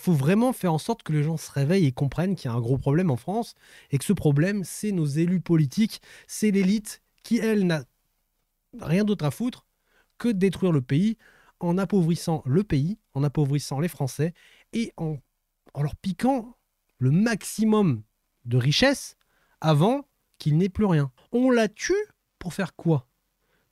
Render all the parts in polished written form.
faut vraiment faire en sorte que les gens se réveillent et comprennent qu'il y a un gros problème en France et que ce problème, c'est nos élus politiques, c'est l'élite qui, elle, n'a rien d'autre à foutre que de détruire le pays en appauvrissant le pays, en appauvrissant les Français et en leur piquant le maximum de richesse avant qu'il n'ait plus rien. On la tue pour faire quoi?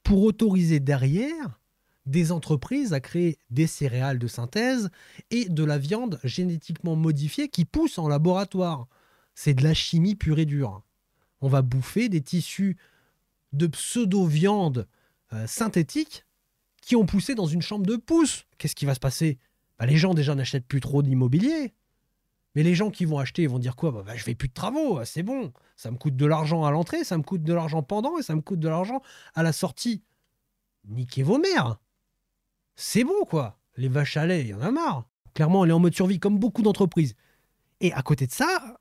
Pour autoriser derrière des entreprises à créer des céréales de synthèse et de la viande génétiquement modifiée qui pousse en laboratoire. C'est de la chimie pure et dure. On va bouffer des tissus de pseudo-viande synthétique qui ont poussé dans une chambre de pouce. Qu'est-ce qui va se passer? Les gens déjà n'achètent plus trop d'immobilier. Mais les gens qui vont acheter, ils vont dire quoi? Je fais plus de travaux, c'est bon. Ça me coûte de l'argent à l'entrée, ça me coûte de l'argent pendant et ça me coûte de l'argent à la sortie. Niquez vos mères. C'est bon, quoi. Les vaches à lait, il y en a marre. Clairement, elle est en mode survie, comme beaucoup d'entreprises. Et à côté de ça,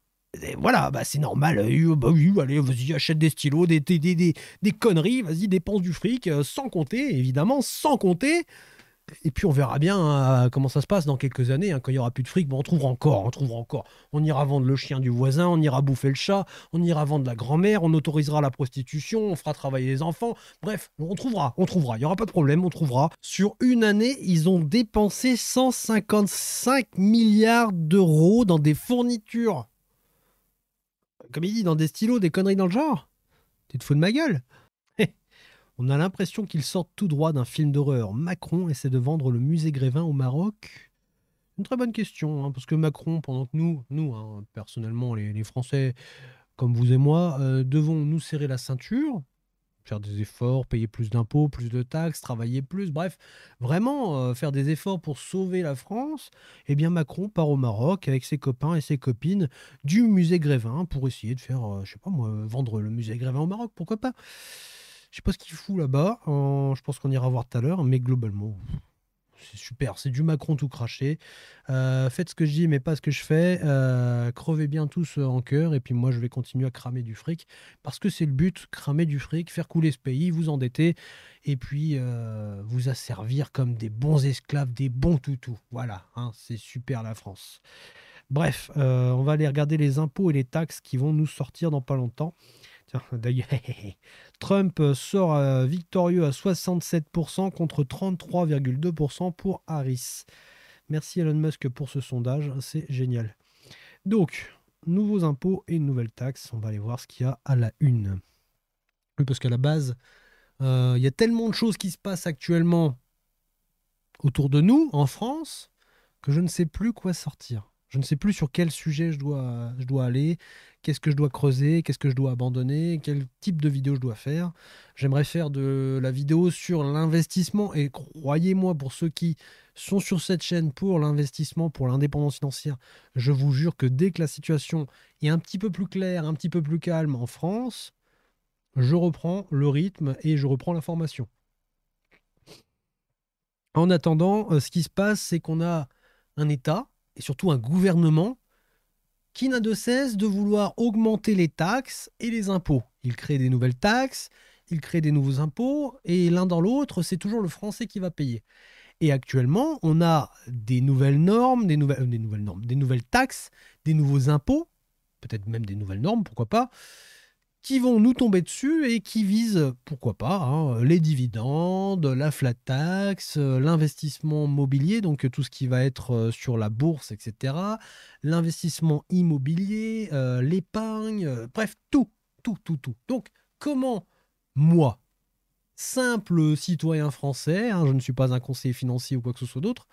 voilà, c'est normal. Oui, allez, vas-y, achète des stylos, des conneries, vas-y, dépense du fric, sans compter, évidemment, sans compter. Et puis on verra bien comment ça se passe dans quelques années, quand il n'y aura plus de fric. On trouvera encore, on trouvera encore. On ira vendre le chien du voisin, on ira bouffer le chat, on ira vendre la grand-mère, on autorisera la prostitution, on fera travailler les enfants. Bref, on trouvera. Il n'y aura pas de problème, on trouvera. Sur une année, ils ont dépensé 155 milliards d'euros dans des fournitures. Comme il dit, dans des stylos, des conneries dans le genre. Tu te fous de ma gueule? On a l'impression qu'ils sortent tout droit d'un film d'horreur. Macron essaie de vendre le musée Grévin au Maroc. Une très bonne question, parce que Macron, pendant que nous personnellement, les Français, comme vous et moi, devons nous serrer la ceinture, faire des efforts, payer plus d'impôts, plus de taxes, travailler plus, bref, vraiment faire des efforts pour sauver la France, eh bien Macron part au Maroc avec ses copains et ses copines du musée Grévin pour essayer de faire, je sais pas moi, vendre le musée Grévin au Maroc, pourquoi pas? Je sais pas ce qu'il fout là-bas. Je pense qu'on ira voir tout à l'heure, mais globalement, c'est super. C'est du Macron tout craché. Faites ce que je dis, mais pas ce que je fais. Crevez bien tous en cœur. Et puis moi, je vais continuer à cramer du fric. Parce que c'est le but, cramer du fric, faire couler ce pays, vous endetter. Et puis vous asservir comme des bons esclaves, des bons toutous. Voilà, c'est super la France. Bref, on va aller regarder les impôts et les taxes qui vont nous sortir dans pas longtemps. Tiens, d'ailleurs, Trump sort victorieux à 67% contre 33,2% pour Harris. Merci Elon Musk pour ce sondage, c'est génial. Donc, nouveaux impôts et une nouvelle taxe. On va aller voir ce qu'il y a à la une. Oui, parce qu'à la base, il y a tellement de choses qui se passent actuellement autour de nous, en France, que je ne sais plus quoi sortir. Je ne sais plus sur quel sujet je dois aller, qu'est-ce que je dois creuser, qu'est-ce que je dois abandonner, quel type de vidéo je dois faire. J'aimerais faire de la vidéo sur l'investissement et croyez-moi, pour ceux qui sont sur cette chaîne pour l'investissement, pour l'indépendance financière, je vous jure que dès que la situation est un petit peu plus claire, un petit peu plus calme en France, je reprends le rythme et je reprends la formation. En attendant, ce qui se passe, c'est qu'on a un État et surtout un gouvernement qui n'a de cesse de vouloir augmenter les taxes et les impôts. Il crée des nouvelles taxes, il crée des nouveaux impôts, et l'un dans l'autre, c'est toujours le Français qui va payer. Et actuellement, on a des nouvelles normes, des nouvelles taxes, des nouveaux impôts, peut-être même des nouvelles normes, pourquoi pas, qui vont nous tomber dessus et qui visent, pourquoi pas, les dividendes, la flat tax, l'investissement mobilier, donc tout ce qui va être sur la bourse, etc., l'investissement immobilier, l'épargne, bref, tout, tout, tout, tout. Donc, comment moi, simple citoyen français, je ne suis pas un conseiller financier ou quoi que ce soit d'autre,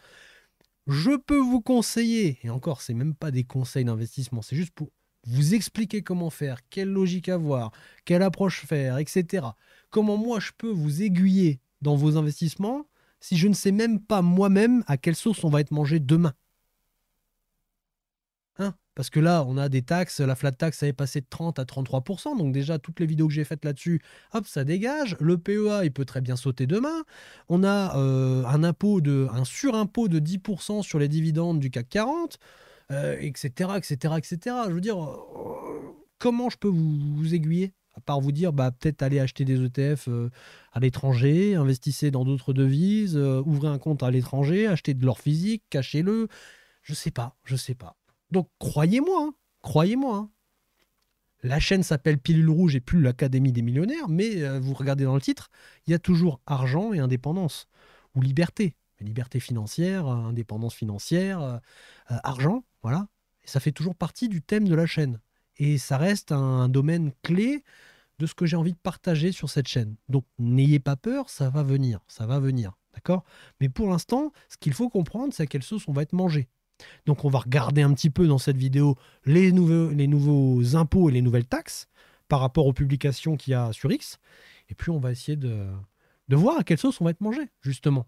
je peux vous conseiller, et encore, c'est même pas des conseils d'investissement, c'est juste pour vous expliquer comment faire, quelle logique avoir, quelle approche faire, etc. Comment moi je peux vous aiguiller dans vos investissements si je ne sais même pas moi-même à quelle sauce on va être mangé demain. Parce que là, on a des taxes, la flat tax, ça est passé de 30 à 33%, donc déjà, toutes les vidéos que j'ai faites là-dessus, hop, ça dégage. Le PEA, il peut très bien sauter demain. On a un surimpôt de 10% sur les dividendes du CAC 40, etc., etc., etc. Je veux dire, comment je peux vous aiguiller? À part vous dire, peut-être aller acheter des ETF à l'étranger, investissez dans d'autres devises, ouvrez un compte à l'étranger, achetez de l'or physique, cachez-le. Je sais pas, je sais pas. Donc croyez-moi, hein, croyez-moi, hein. La chaîne s'appelle Pilule Rouge et plus l'Académie des millionnaires, mais vous regardez dans le titre, il y a toujours argent et indépendance, ou liberté. Liberté financière, indépendance financière, argent, voilà. Et ça fait toujours partie du thème de la chaîne. Et ça reste un domaine clé de ce que j'ai envie de partager sur cette chaîne. Donc n'ayez pas peur, ça va venir, d'accord? Mais pour l'instant, ce qu'il faut comprendre, c'est à quelle sauce on va être mangé. Donc on va regarder un petit peu dans cette vidéo les nouveaux impôts et les nouvelles taxes par rapport aux publications qu'il y a sur X. Et puis on va essayer de voir à quelle sauce on va être mangé, justement.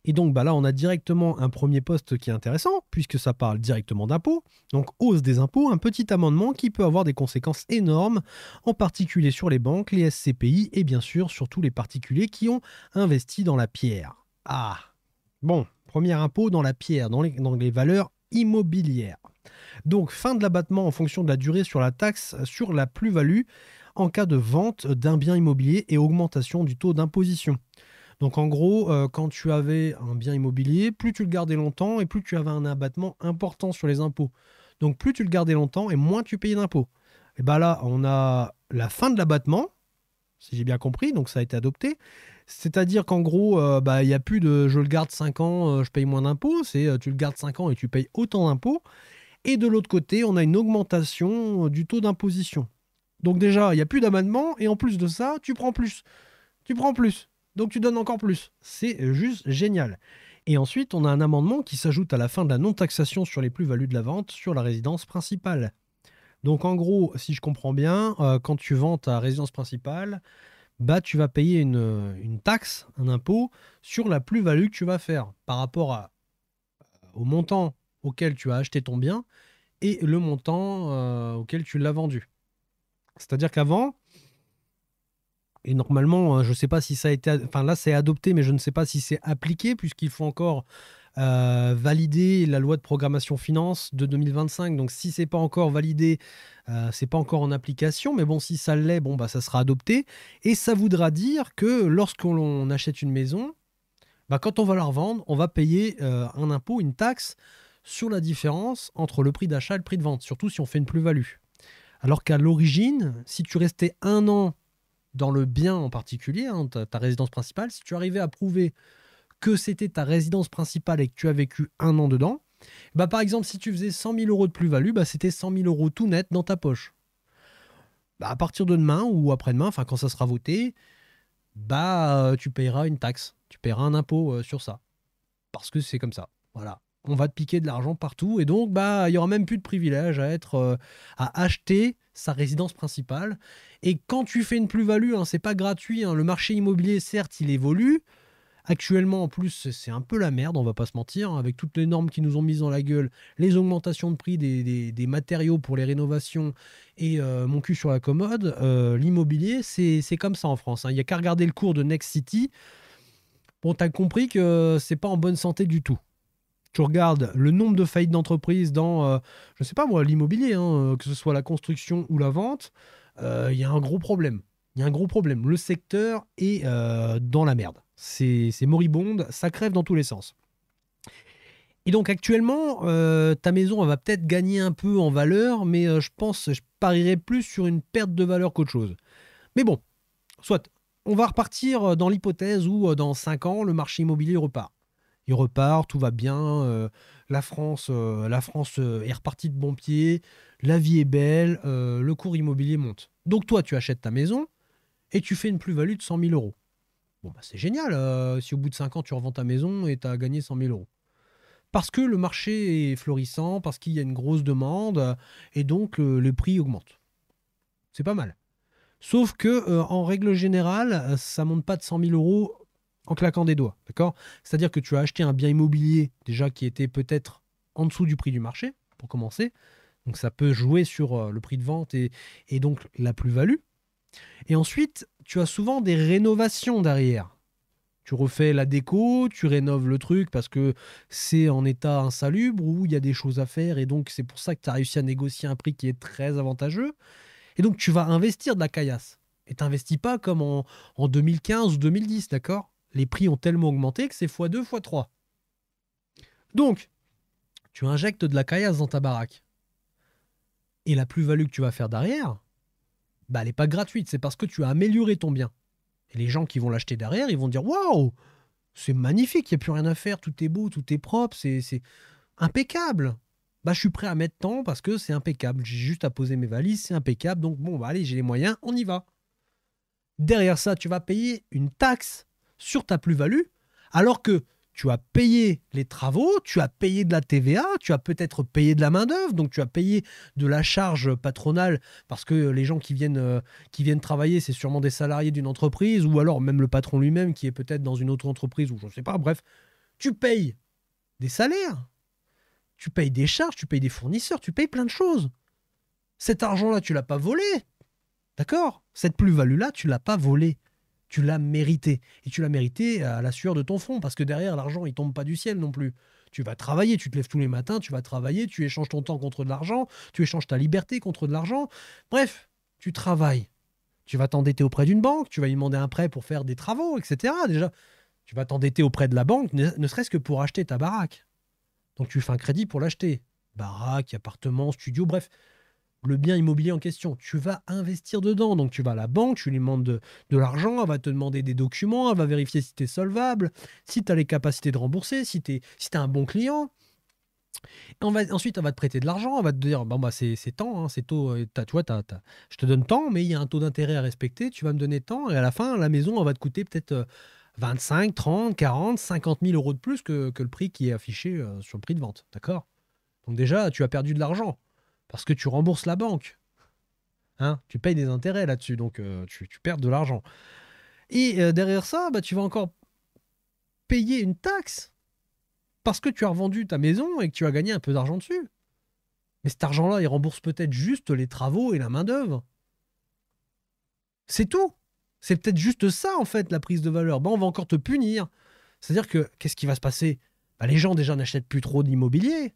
Et donc bah là, on a directement un premier poste qui est intéressant, puisque ça parle directement d'impôts. Donc hausse des impôts, un petit amendement qui peut avoir des conséquences énormes, en particulier sur les banques, les SCPI et bien sûr sur tous les particuliers qui ont investi dans la pierre. Ah, bon, premier impôt dans la pierre, dans les valeurs immobilières. Donc fin de l'abattement en fonction de la durée sur la taxe sur la plus-value en cas de vente d'un bien immobilier et augmentation du taux d'imposition. Donc en gros, quand tu avais un bien immobilier, plus tu le gardais longtemps et plus tu avais un abattement important sur les impôts. Donc plus tu le gardais longtemps et moins tu payais d'impôts. Et bien là, on a la fin de l'abattement, si j'ai bien compris, donc ça a été adopté. C'est-à-dire qu'en gros, bah, il n'y a plus de je le garde 5 ans, je paye moins d'impôts, c'est tu le gardes 5 ans et tu payes autant d'impôts. Et de l'autre côté, on a une augmentation du taux d'imposition. Donc déjà, il n'y a plus d'amendement et en plus de ça, tu prends plus. Tu prends plus. Donc tu donnes encore plus. C'est juste génial. Et ensuite, on a un amendement qui s'ajoute à la fin de la non-taxation sur les plus-values de la vente sur la résidence principale. Donc en gros, si je comprends bien, quand tu vends ta résidence principale, bah, tu vas payer une taxe, un impôt, sur la plus-value que tu vas faire par rapport au montant auquel tu as acheté ton bien et le montant auquel tu l'as vendu. C'est-à-dire qu'avant, et normalement, je ne sais pas si ça a été... Enfin là, c'est adopté, mais je ne sais pas si c'est appliqué, puisqu'il faut encore valider la loi de programmation finance de 2025. Donc si c'est pas encore validé, c'est pas encore en application. Mais bon, si ça l'est, bon, bah, ça sera adopté. Et ça voudra dire que lorsqu'on achète une maison, bah, quand on va la revendre, on va payer un impôt, une taxe sur la différence entre le prix d'achat et le prix de vente, surtout si on fait une plus-value. Alors qu'à l'origine, si tu restais un an dans le bien en particulier, hein, ta résidence principale, si tu arrivais à prouver que c'était ta résidence principale et que tu as vécu un an dedans, bah par exemple, si tu faisais 100 000 euros de plus-value, bah c'était 100 000 euros tout net dans ta poche. Bah, à partir de demain ou après-demain, enfin quand ça sera voté, bah tu payeras une taxe, tu payeras un impôt sur ça. Parce que c'est comme ça. Voilà. On va te piquer de l'argent partout et donc bah il y aura même plus de privilège à acheter sa résidence principale. Et quand tu fais une plus-value, hein, c'est pas gratuit, hein. Le marché immobilier, certes, il évolue. Actuellement, en plus, c'est un peu la merde, on va pas se mentir, hein, avec toutes les normes qui nous ont mises dans la gueule, les augmentations de prix des matériaux pour les rénovations et mon cul sur la commode, l'immobilier, c'est comme ça en France, hein. Il n'y a qu'à regarder le cours de Next City. Bon, t'as compris que c'est pas en bonne santé du tout. Tu regardes le nombre de faillites d'entreprises dans, je sais pas moi, l'immobilier, hein, que ce soit la construction ou la vente, il y a un gros problème. Il y a un gros problème. Le secteur est dans la merde. C'est moribonde, ça crève dans tous les sens. Et donc actuellement, ta maison elle va peut-être gagner un peu en valeur, mais je parierais plus sur une perte de valeur qu'autre chose. Mais bon, soit, on va repartir dans l'hypothèse où dans 5 ans, le marché immobilier repart. Il repart, tout va bien, la France est repartie de bon pied, la vie est belle, le cours immobilier monte. Donc toi, tu achètes ta maison et tu fais une plus-value de 100 000 euros. Bon, bah, c'est génial si au bout de 5 ans, tu revends ta maison et tu as gagné 100 000 euros. Parce que le marché est florissant, parce qu'il y a une grosse demande, et donc le prix augmente. C'est pas mal. Sauf que, en règle générale, ça monte pas de 100 000 euros en claquant des doigts. D'accord? C'est-à-dire que tu as acheté un bien immobilier déjà qui était peut-être en dessous du prix du marché, pour commencer. Donc ça peut jouer sur le prix de vente et donc la plus-value. Et ensuite, tu as souvent des rénovations derrière. Tu refais la déco, tu rénoves le truc parce que c'est en état insalubre ou il y a des choses à faire et donc c'est pour ça que tu as réussi à négocier un prix qui est très avantageux. Et donc tu vas investir de la caillasse. Et tu n'investis pas comme en 2015 ou 2010, d'accord? Les prix ont tellement augmenté que c'est x2, x3. Donc, tu injectes de la caillasse dans ta baraque. Et la plus-value que tu vas faire derrière, bah, elle n'est pas gratuite, c'est parce que tu as amélioré ton bien. Et les gens qui vont l'acheter derrière, ils vont dire waouh, c'est magnifique, il n'y a plus rien à faire, tout est beau, tout est propre, c'est impeccable. Bah, je suis prêt à mettre tant parce que c'est impeccable. J'ai juste à poser mes valises, c'est impeccable. Donc, bon, bah, allez, j'ai les moyens, on y va. Derrière ça, tu vas payer une taxe sur ta plus-value, alors que tu as payé les travaux, tu as payé de la TVA, tu as peut-être payé de la main-d'œuvre, donc tu as payé de la charge patronale, parce que les gens qui viennent travailler, c'est sûrement des salariés d'une entreprise, ou alors même le patron lui-même qui est peut-être dans une autre entreprise, ou je ne sais pas, bref, tu payes des salaires, tu payes des charges, tu payes des fournisseurs, tu payes plein de choses. Cet argent-là, tu l'as pas volé, d'accord? Cette plus-value-là, tu l'as pas volée. Tu l'as mérité. Et tu l'as mérité à la sueur de ton front, parce que derrière, l'argent, il tombe pas du ciel non plus. Tu vas travailler, tu te lèves tous les matins, tu vas travailler, tu échanges ton temps contre de l'argent, tu échanges ta liberté contre de l'argent. Bref, tu travailles. Tu vas t'endetter auprès d'une banque, tu vas lui demander un prêt pour faire des travaux, etc. Déjà, tu vas t'endetter auprès de la banque, ne serait-ce que pour acheter ta baraque. Donc tu fais un crédit pour l'acheter. Baraque, appartement, studio, bref, le bien immobilier en question. Tu vas investir dedans. Donc tu vas à la banque, tu lui demandes de l'argent, elle va te demander des documents, elle va vérifier si tu es solvable, si tu as les capacités de rembourser, si tu es, un bon client. Ensuite, elle va te prêter de l'argent, elle va te dire, bon, bah, c'est tant, hein, c'est taux, je te donne tant, mais il y a un taux d'intérêt à respecter, tu vas me donner tant, et à la fin, la maison, elle va te coûter peut-être 25, 30, 40, 50 000 euros de plus que le prix qui est affiché sur le prix de vente. D'accord? Donc déjà, tu as perdu de l'argent, parce que tu rembourses la banque. Hein, tu payes des intérêts là-dessus, donc tu perds de l'argent. Et derrière ça, bah, tu vas encore payer une taxe parce que tu as revendu ta maison et que tu as gagné un peu d'argent dessus. Mais cet argent-là, il rembourse peut-être juste les travaux et la main-d'œuvre. C'est tout. C'est peut-être juste ça, en fait, la prise de valeur. Bah, on va encore te punir. C'est-à-dire que, qu'est-ce qui va se passer? Bah, les gens, déjà, n'achètent plus trop d'immobilier.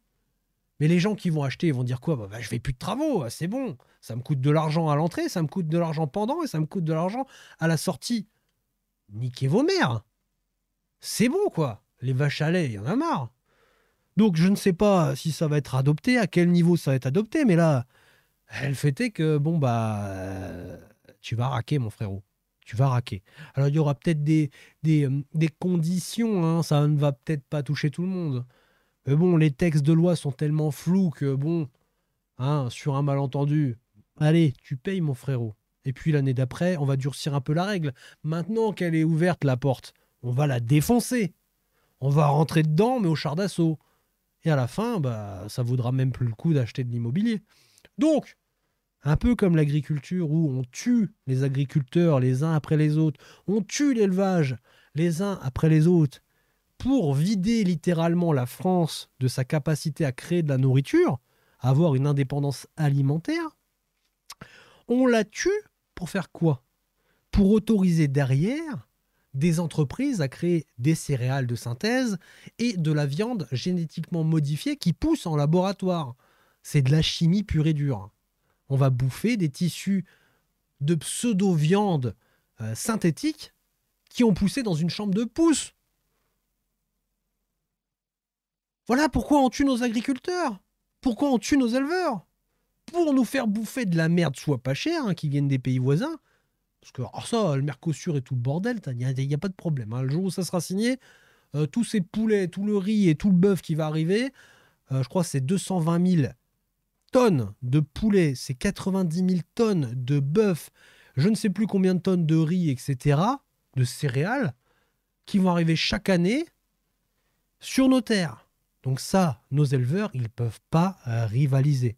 Mais les gens qui vont acheter, ils vont dire quoi? Bah, je fais plus de travaux, c'est bon. Ça me coûte de l'argent à l'entrée, ça me coûte de l'argent pendant et ça me coûte de l'argent à la sortie. Niquez vos mères. C'est bon, quoi. Les vaches à lait, il y en a marre. Donc, je ne sais pas si ça va être adopté, à quel niveau ça va être adopté, mais là, elle fait que, bon, bah, tu vas raquer, mon frérot. Tu vas raquer. Alors, il y aura peut-être des conditions, hein, ça ne va peut-être pas toucher tout le monde. Mais bon, les textes de loi sont tellement flous que, bon, hein, sur un malentendu, allez, tu payes, mon frérot. Et puis l'année d'après, on va durcir un peu la règle. Maintenant qu'elle est ouverte, la porte, on va la défoncer. On va rentrer dedans, mais au char d'assaut. Et à la fin, bah, ça vaudra même plus le coup d'acheter de l'immobilier. Donc, un peu comme l'agriculture où on tue les agriculteurs les uns après les autres, on tue l'élevage les uns après les autres pour vider littéralement la France de sa capacité à créer de la nourriture, à avoir une indépendance alimentaire, on la tue pour faire quoi? Pour autoriser derrière des entreprises à créer des céréales de synthèse et de la viande génétiquement modifiée qui pousse en laboratoire. C'est de la chimie pure et dure. On va bouffer des tissus de pseudo-viande synthétique qui ont poussé dans une chambre de pouce. Voilà pourquoi on tue nos agriculteurs. Pourquoi on tue nos éleveurs. Pour nous faire bouffer de la merde, soit pas chère, hein, qui viennent des pays voisins. Parce que alors ça, le Mercosur et tout le bordel, il n'y a pas de problème. Hein. Le jour où ça sera signé, tous ces poulets, tout le riz et tout le bœuf qui va arriver, je crois que c'est 220 000 tonnes de poulet, c'est 90 000 tonnes de bœuf, je ne sais plus combien de tonnes de riz, etc., de céréales, qui vont arriver chaque année sur nos terres. Donc ça, nos éleveurs, ils ne peuvent pas rivaliser.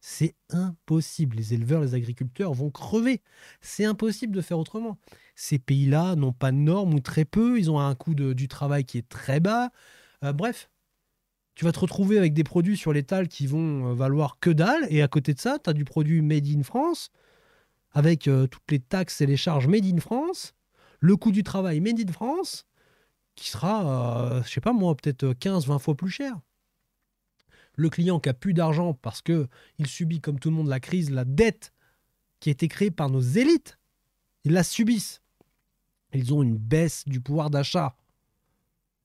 C'est impossible. Les éleveurs, les agriculteurs vont crever. C'est impossible de faire autrement. Ces pays-là n'ont pas de normes ou très peu. Ils ont un coût du travail qui est très bas. Bref, tu vas te retrouver avec des produits sur l'étal qui vont valoir que dalle. Et à côté de ça, tu as du produit made in France avec toutes les taxes et les charges made in France. Le coût du travail made in France qui sera, je sais pas moi, peut-être 15-20 fois plus cher. Le client qui a plus d'argent parce qu'il subit comme tout le monde la crise, la dette qui a été créée par nos élites, ils la subissent. Ils ont une baisse du pouvoir d'achat.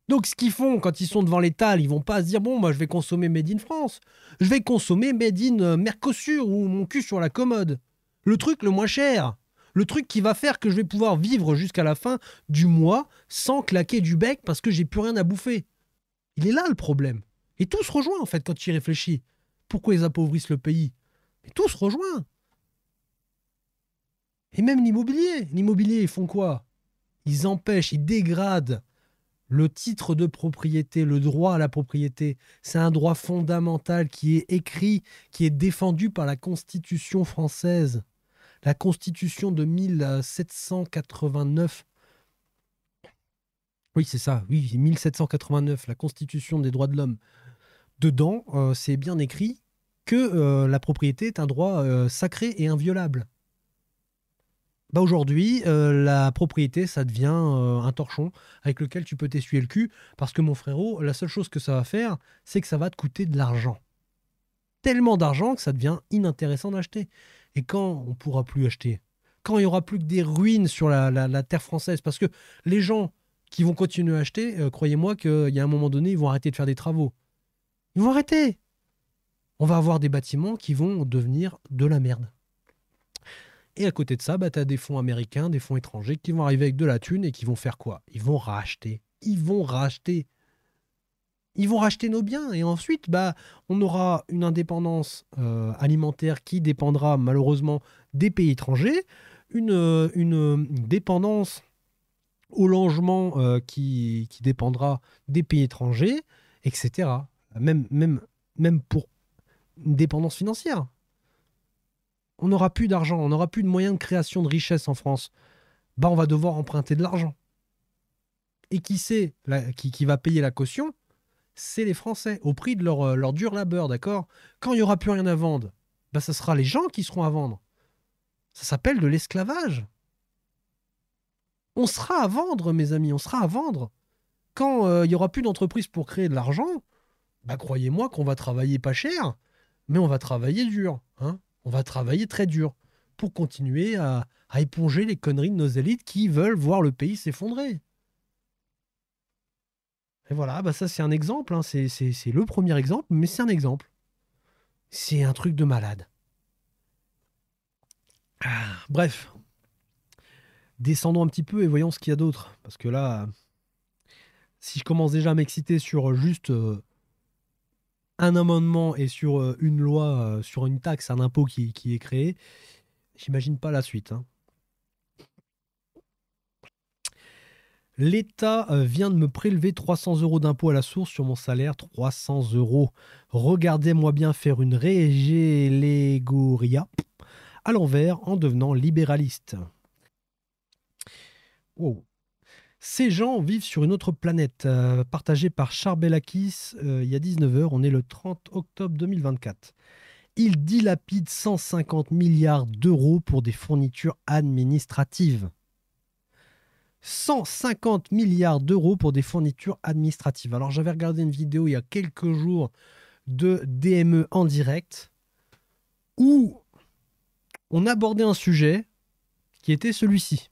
Donc, ce qu'ils font quand ils sont devant l'étal, ils vont pas se dire bon, moi, je vais consommer Made in France. Je vais consommer Made in Mercosur ou mon cul sur la commode. Le truc le moins cher. Le truc qui va faire que je vais pouvoir vivre jusqu'à la fin du mois sans claquer du bec parce que j'ai plus rien à bouffer. Il est là le problème. Et tout se rejoint en fait quand tu y réfléchis. Pourquoi ils appauvrissent le pays? Mais tout se rejoint. Et même l'immobilier. L'immobilier, ils font quoi? Ils empêchent, ils dégradent le titre de propriété, le droit à la propriété. C'est un droit fondamental qui est écrit, qui est défendu par la Constitution française. La Constitution de 1789. Oui, c'est ça, oui, 1789, la Constitution des droits de l'homme. Dedans, c'est bien écrit que la propriété est un droit sacré et inviolable. Bah aujourd'hui, la propriété, ça devient un torchon avec lequel tu peux t'essuyer le cul, parce que mon frérot, la seule chose que ça va faire, c'est que ça va te coûter de l'argent. Tellement d'argent que ça devient inintéressant d'acheter. Et quand on pourra plus acheter? Quand il y aura plus que des ruines sur la terre française? Parce que les gens qui vont continuer à acheter, croyez-moi qu'il y a un moment donné, ils vont arrêter de faire des travaux. Ils vont arrêter. On va avoir des bâtiments qui vont devenir de la merde. Et à côté de ça, bah, tu as des fonds américains, des fonds étrangers qui vont arriver avec de la thune et qui vont faire quoi? Ils vont racheter. Ils vont racheter. Ils vont racheter nos biens. Et ensuite, bah, on aura une indépendance alimentaire qui dépendra malheureusement des pays étrangers, une dépendance au logement qui dépendra des pays étrangers, etc. Même pour une dépendance financière. On n'aura plus d'argent, on n'aura plus de moyens de création de richesse en France. Bah, on va devoir emprunter de l'argent. Et qui c'est qui va payer la caution? C'est les Français, au prix de leur dur labeur, d'accord? Quand il n'y aura plus rien à vendre, bah, ça sera les gens qui seront à vendre. Ça s'appelle de l'esclavage. On sera à vendre, mes amis, on sera à vendre. Quand il n'y aura plus d'entreprise pour créer de l'argent, bah, croyez-moi qu'on va travailler pas cher, mais on va travailler dur. Hein, on va travailler très dur pour continuer à éponger les conneries de nos élites qui veulent voir le pays s'effondrer. Et voilà, bah ça c'est un exemple, hein. C'est le premier exemple, mais c'est un exemple. C'est un truc de malade. Bref, descendons un petit peu et voyons ce qu'il y a d'autre. Parce que là, si je commence déjà à m'exciter sur juste un amendement et sur une loi, sur une taxe, un impôt qui est créé, j'imagine pas la suite. Hein. L'État vient de me prélever 300 euros d'impôt à la source sur mon salaire. 300 euros. Regardez-moi bien faire une régélégoria à l'envers en devenant libéraliste. Wow. Ces gens vivent sur une autre planète, partagée par Charbelakis il y a 19 heures. On est le 30 octobre 2024. Ils dilapident 150 milliards d'euros pour des fournitures administratives. 150 milliards d'euros pour des fournitures administratives. Alors j'avais regardé une vidéo il y a quelques jours de DME en direct où on abordait un sujet qui était celui-ci.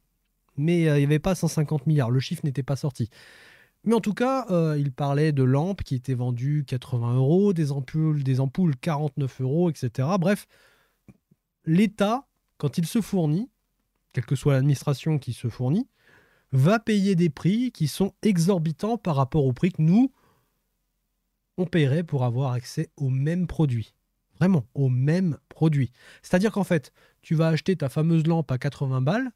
Mais il n'y avait pas 150 milliards, le chiffre n'était pas sorti. Mais en tout cas, il parlait de lampes qui étaient vendues 80 euros, des ampoules 49 euros, etc. Bref, l'État, quand il se fournit, quelle que soit l'administration qui se fournit, va payer des prix qui sont exorbitants par rapport au prix que nous, on paierait pour avoir accès au même produit. Vraiment, au même produit. C'est-à-dire qu'en fait, tu vas acheter ta fameuse lampe à 80 balles.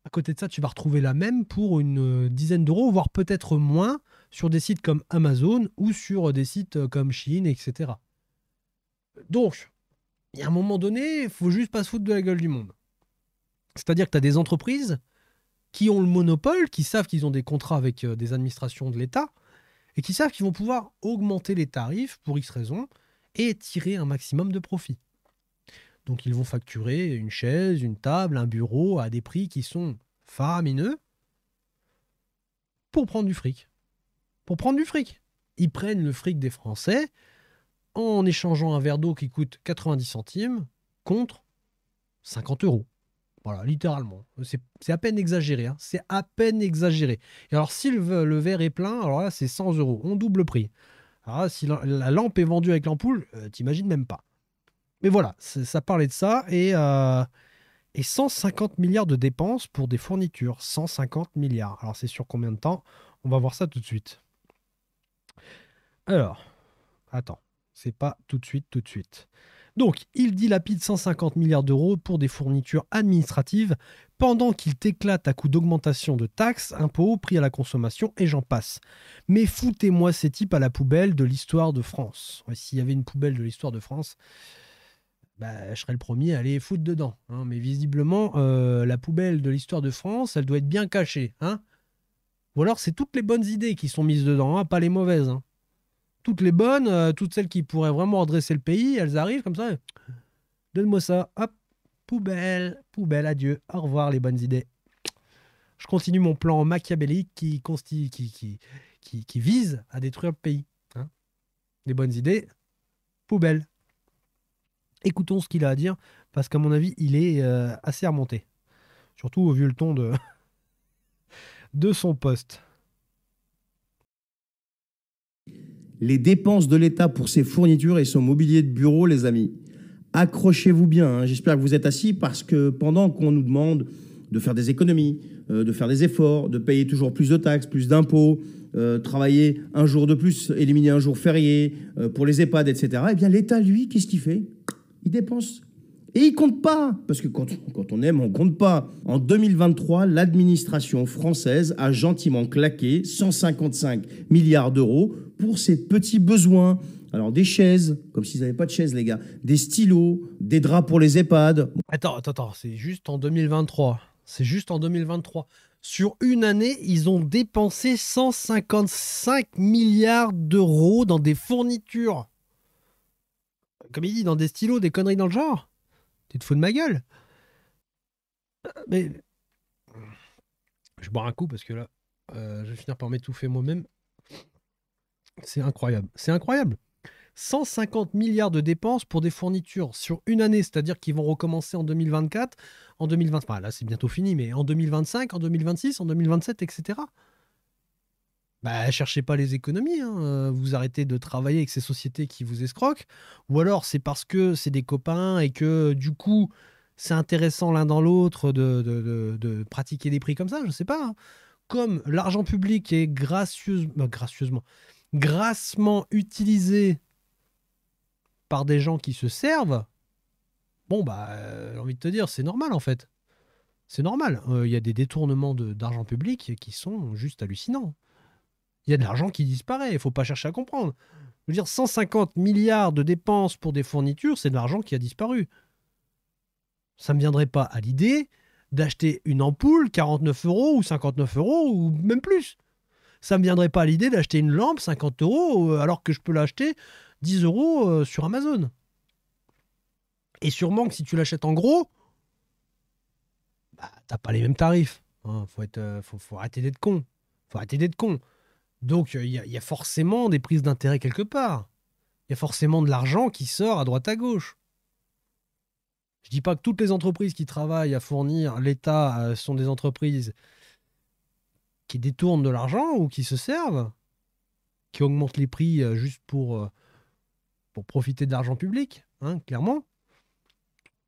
À côté de ça, tu vas retrouver la même pour une dizaine d'euros, voire peut-être moins, sur des sites comme Amazon ou sur des sites comme Shein, etc. Donc, il y a un moment donné, il faut juste pas se foutre de la gueule du monde. C'est-à-dire que tu as des entreprises qui ont le monopole, qui savent qu'ils ont des contrats avec des administrations de l'État, et qui savent qu'ils vont pouvoir augmenter les tarifs pour X raisons et tirer un maximum de profit. Donc ils vont facturer une chaise, une table, un bureau à des prix qui sont faramineux pour prendre du fric. Pour prendre du fric. Ils prennent le fric des Français en échangeant un verre d'eau qui coûte 90 centimes contre 50 euros. Voilà, littéralement. C'est à peine exagéré, hein. C'est à peine exagéré. Et alors, si le verre est plein, alors là, c'est 100 euros. On double le prix. Alors là, si la lampe est vendue avec l'ampoule, t'imagines même pas. Mais voilà, ça parlait de ça. Et 150 milliards de dépenses pour des fournitures. 150 milliards. Alors, c'est sur combien de temps? On va voir ça tout de suite. Alors, attends. C'est pas tout de suite, tout de suite. Donc, il dilapide 150 milliards d'euros pour des fournitures administratives pendant qu'il t'éclate à coups d'augmentation de taxes, impôts, prix à la consommation et j'en passe. Mais foutez-moi ces types à la poubelle de l'histoire de France. Ouais, s'il y avait une poubelle de l'histoire de France, bah, je serais le premier à aller foutre dedans, hein. Mais visiblement, la poubelle de l'histoire de France, elle doit être bien cachée, hein. Ou alors, c'est toutes les bonnes idées qui sont mises dedans, hein, pas les mauvaises, hein. Toutes les bonnes, toutes celles qui pourraient vraiment redresser le pays, elles arrivent comme ça. Donne-moi ça, hop, poubelle, poubelle, adieu, au revoir les bonnes idées. Je continue mon plan machiavélique qui vise à détruire le pays, hein. Les bonnes idées, poubelle. Écoutons ce qu'il a à dire, parce qu'à mon avis, il est assez remonté. Surtout au vu le ton de son poste. Les dépenses de l'État pour ses fournitures et son mobilier de bureau, les amis. Accrochez-vous bien, hein. J'espère que vous êtes assis parce que pendant qu'on nous demande de faire des économies, de faire des efforts, de payer toujours plus de taxes, plus d'impôts, travailler un jour de plus, éliminer un jour férié pour les EHPAD, etc., eh bien l'État, lui, qu'est-ce qu'il fait? Il dépense. Et il compte pas, parce que quand on aime, on compte pas. En 2023, l'administration française a gentiment claqué 155 milliards d'euros pour ses petits besoins. Alors des chaises, comme s'ils n'avaient pas de chaises, les gars, des stylos, des draps pour les EHPAD. Attends, c'est juste en 2023. C'est juste en 2023. Sur une année, ils ont dépensé 155 milliards d'euros dans des fournitures. Comme il dit, dans des stylos, des conneries dans le genre. Tu te fous de ma gueule? Mais je bois un coup parce que là, je vais finir par m'étouffer moi-même. C'est incroyable. C'est incroyable. 150 milliards de dépenses pour des fournitures sur une année, c'est-à-dire qu'ils vont recommencer en 2024, en 2020, enfin là c'est bientôt fini, mais en 2025, en 2026, en 2027, etc. Bah, cherchez pas les économies, hein. Vous arrêtez de travailler avec ces sociétés qui vous escroquent, ou alors c'est parce que c'est des copains et que du coup c'est intéressant l'un dans l'autre de pratiquer des prix comme ça, je sais pas, hein. Comme l'argent public est grassement utilisé par des gens qui se servent, bon, bah, j'ai envie de te dire, c'est normal en fait. C'est normal. Il y a des détournements d'argent public qui sont juste hallucinants. Il y a de l'argent qui disparaît, il faut pas chercher à comprendre. Je veux dire, 150 milliards de dépenses pour des fournitures, c'est de l'argent qui a disparu. Ça ne me viendrait pas à l'idée d'acheter une ampoule 49 euros ou 59 euros ou même plus. Ça ne me viendrait pas à l'idée d'acheter une lampe 50 euros alors que je peux l'acheter 10 euros sur Amazon. Et sûrement que si tu l'achètes en gros, bah, t'as pas les mêmes tarifs, hein. Faut arrêter d'être con. Faut arrêter d'être con. Donc, y a forcément des prises d'intérêt quelque part. Il y a forcément de l'argent qui sort à droite à gauche. Je dis pas que toutes les entreprises qui travaillent à fournir l'État sont des entreprises qui détournent de l'argent ou qui se servent, qui augmentent les prix juste pour profiter de l'argent public, hein, clairement.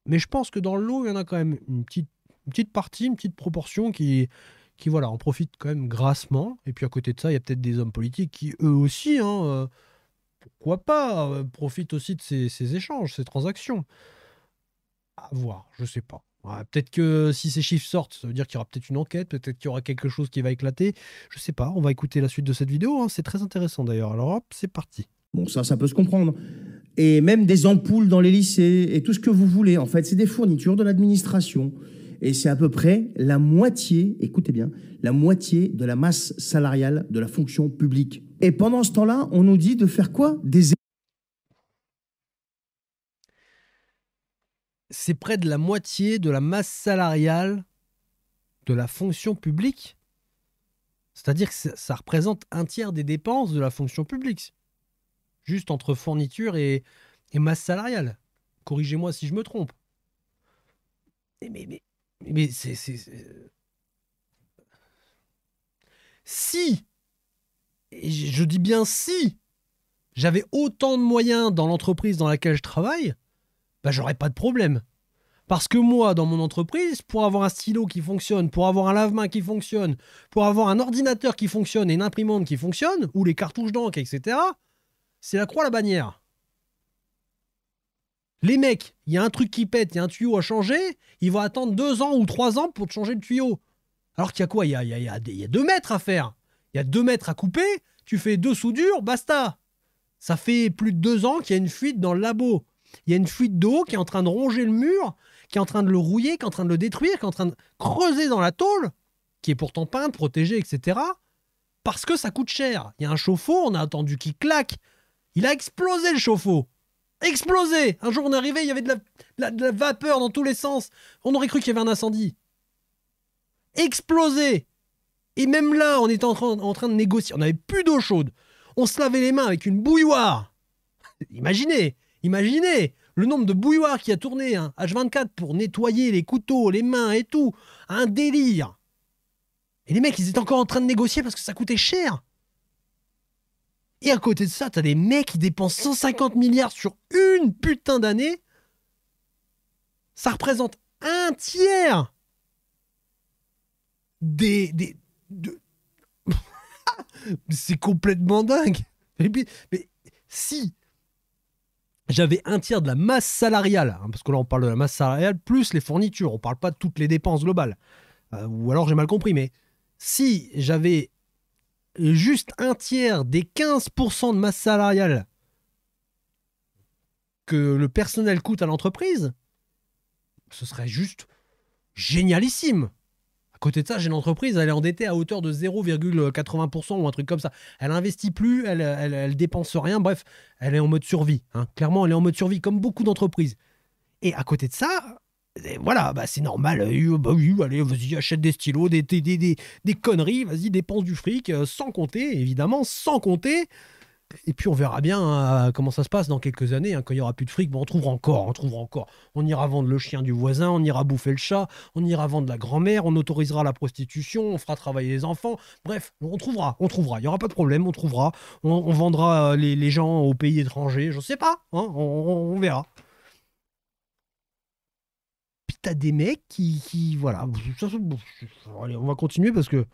Mais je pense que dans le lot, il y en a quand même une petite partie, une petite proportion qui voilà, en profitent quand même grassement. Et puis à côté de ça, il y a peut-être des hommes politiques qui, eux aussi, hein, pourquoi pas, profitent aussi de ces échanges, ces transactions. À voir, je sais pas. Ouais, peut-être que si ces chiffres sortent, ça veut dire qu'il y aura peut-être une enquête, peut-être qu'il y aura quelque chose qui va éclater. Je sais pas, on va écouter la suite de cette vidéo, hein, c'est très intéressant d'ailleurs. Alors hop, c'est parti. Bon, ça peut se comprendre. Et même des ampoules dans les lycées et tout ce que vous voulez. En fait, c'est des fournitures de l'administration. Et c'est à peu près la moitié, écoutez bien, la moitié de la masse salariale de la fonction publique. Et pendant ce temps-là, on nous dit de faire quoi? C'est près de la moitié de la masse salariale de la fonction publique. C'est-à-dire que ça représente un tiers des dépenses de la fonction publique. Juste entre fourniture et masse salariale. Corrigez-moi si je me trompe. Mais Mais si, et je dis bien si, j'avais autant de moyens dans l'entreprise dans laquelle je travaille, bah j'aurais pas de problème. Parce que moi, dans mon entreprise, pour avoir un stylo qui fonctionne, pour avoir un lave-main qui fonctionne, pour avoir un ordinateur qui fonctionne et une imprimante qui fonctionne, ou les cartouches d'encre, etc., c'est la croix, la bannière. Les mecs, il y a un truc qui pète, il y a un tuyau à changer, ils vont attendre 2 ans ou 3 ans pour te changer le tuyau. Alors qu'il y a quoi? Il y a 2 mètres à faire. Il y a 2 mètres à couper, tu fais 2 soudures, basta. Ça fait plus de 2 ans qu'il y a une fuite dans le labo. Il y a une fuite d'eau qui est en train de ronger le mur, qui est en train de le rouiller, qui est en train de le détruire, qui est en train de creuser dans la tôle, qui est pourtant peinte, protégée, etc. Parce que ça coûte cher. Il y a un chauffe-eau, on a attendu qu'il claque. Il a explosé le chauffe-eau. Explosé. Un jour on est arrivé, il y avait de la vapeur dans tous les sens. On aurait cru qu'il y avait un incendie. Explosé. Et même là, on était en train de négocier. On n'avait plus d'eau chaude. On se lavait les mains avec une bouilloire. Imaginez le nombre de bouilloires qui a tourné, hein, H24 pour nettoyer les couteaux, les mains et tout. Un délire. Et les mecs, ils étaient encore en train de négocier parce que ça coûtait cher. Et à côté de ça, t'as des mecs qui dépensent 150 milliards sur une putain d'année. Ça représente un tiers c'est complètement dingue. Mais si j'avais un tiers de la masse salariale, hein, parce que là on parle de la masse salariale plus les fournitures, on parle pas de toutes les dépenses globales, ou alors j'ai mal compris, mais si j'avais juste un tiers des 15% de masse salariale que le personnel coûte à l'entreprise, ce serait juste génialissime. À côté de ça, j'ai une entreprise, elle est endettée à hauteur de 0,80% ou un truc comme ça. Elle investit plus, elle dépense rien, bref, elle est en mode survie. Hein. Clairement, elle est en mode survie, comme beaucoup d'entreprises. Et à côté de ça, voilà, bah c'est normal. Bah oui, allez, vas-y, achète des stylos, des conneries, vas-y, dépense du fric, sans compter, évidemment, sans compter. Et puis on verra bien comment ça se passe dans quelques années. Hein, quand il n'y aura plus de fric, bon, on trouvera encore. On ira vendre le chien du voisin, on ira bouffer le chat, on ira vendre la grand-mère, on autorisera la prostitution, on fera travailler les enfants. Bref, on trouvera. Il n'y aura pas de problème, on trouvera. On vendra les gens aux pays étrangers, je sais pas. Hein, on verra. Puis t'as des mecs voilà. Allez, on va continuer parce que...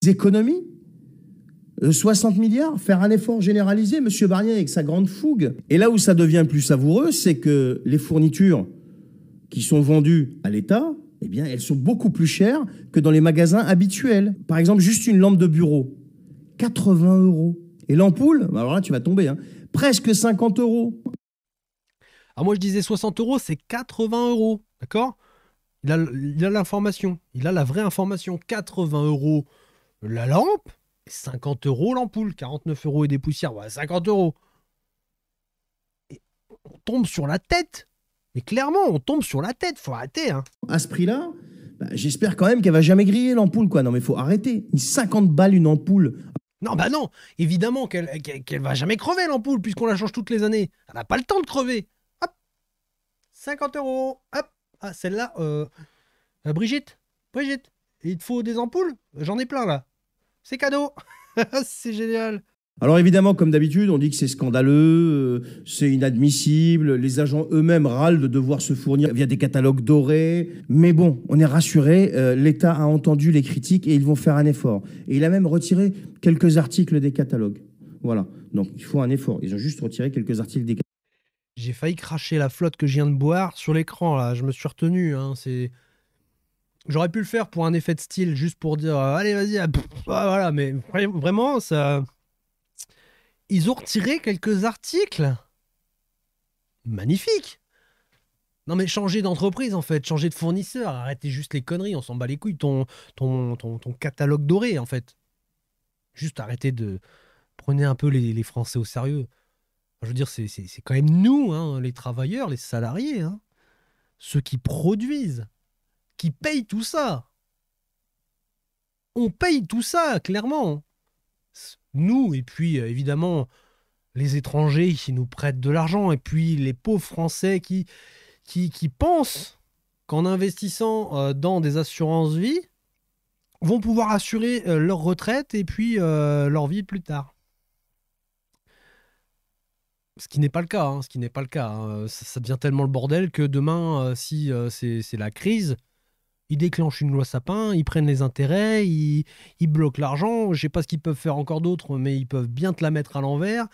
Économies 60 milliards, faire un effort généralisé, Monsieur Barnier, avec sa grande fougue. Et là où ça devient plus savoureux, c'est que les fournitures qui sont vendues à l'État, eh bien, elles sont beaucoup plus chères que dans les magasins habituels. Par exemple, juste une lampe de bureau, 80 €. Et l'ampoule, alors là, tu vas tomber, hein, presque 50 €. Ah, moi je disais 60 €, c'est 80 €, d'accord? Il a l'information, il a la vraie information. 80 € la lampe, 50 € l'ampoule, 49 € et des poussières, ouais, 50 €. Et on tombe sur la tête. Mais clairement, on tombe sur la tête, faut arrêter. Hein. À ce prix-là, bah, j'espère quand même qu'elle va jamais griller l'ampoule, quoi. Non mais faut arrêter. 50 balles une ampoule. Non, bah non, évidemment qu'elle va jamais crever l'ampoule puisqu'on la change toutes les années. Elle n'a pas le temps de crever. Hop, 50 €. Hop, ah celle-là, Brigitte, il te faut des ampoules? J'en ai plein là. C'est cadeau. C'est génial. Alors évidemment, comme d'habitude, on dit que c'est scandaleux, c'est inadmissible, les agents eux-mêmes râlent de devoir se fournir via des catalogues dorés. Mais bon, on est rassuré, l'État a entendu les critiques et ils vont faire un effort. Et il a même retiré quelques articles des catalogues. Voilà, donc il faut un effort. Ils ont juste retiré quelques articles des catalogues. J'ai failli cracher la flotte que je viens de boire sur l'écran là, je me suis retenu. Hein. J'aurais pu le faire pour un effet de style, juste pour dire allez vas-y, voilà, mais vraiment ça... Ils ont retiré quelques articles. Magnifique. Non mais changer d'entreprise en fait, changer de fournisseur, arrêtez juste les conneries, on s'en bat les couilles, ton catalogue doré en fait. Juste arrêtez de... Prenez un peu les Français au sérieux. Je veux dire, c'est quand même nous, hein, les travailleurs, les salariés, hein, ceux qui produisent, qui payent tout ça. On paye tout ça, clairement. Nous, et puis évidemment les étrangers qui nous prêtent de l'argent, et puis les pauvres Français qui pensent qu'en investissant dans des assurances vie, vont pouvoir assurer leur retraite et puis leur vie plus tard. Ce qui n'est pas le cas, hein, ce qui n'est pas le cas, hein. Ça devient tellement le bordel que demain, si c'est la crise, ils déclenchent une loi sapin, ils prennent les intérêts, ils bloquent l'argent. Je sais pas ce qu'ils peuvent faire encore d'autre, mais ils peuvent bien te la mettre à l'envers.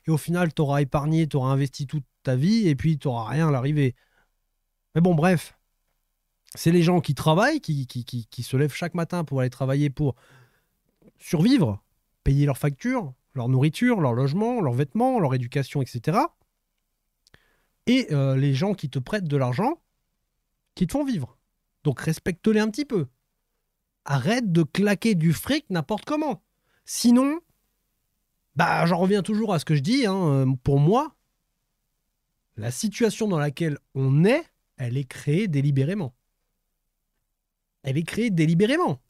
Et au final, tu auras épargné, tu auras investi toute ta vie et puis tu n'auras rien à l'arrivée. Mais bon, bref, c'est les gens qui travaillent, qui se lèvent chaque matin pour aller travailler pour survivre, payer leurs factures, leur nourriture, leur logement, leurs vêtements, leur éducation, etc. Et les gens qui te prêtent de l'argent, qui te font vivre. Donc respecte-les un petit peu. Arrête de claquer du fric n'importe comment. Sinon, bah j'en reviens toujours à ce que je dis, hein, pour moi, la situation dans laquelle on est, elle est créée délibérément. Elle est créée délibérément.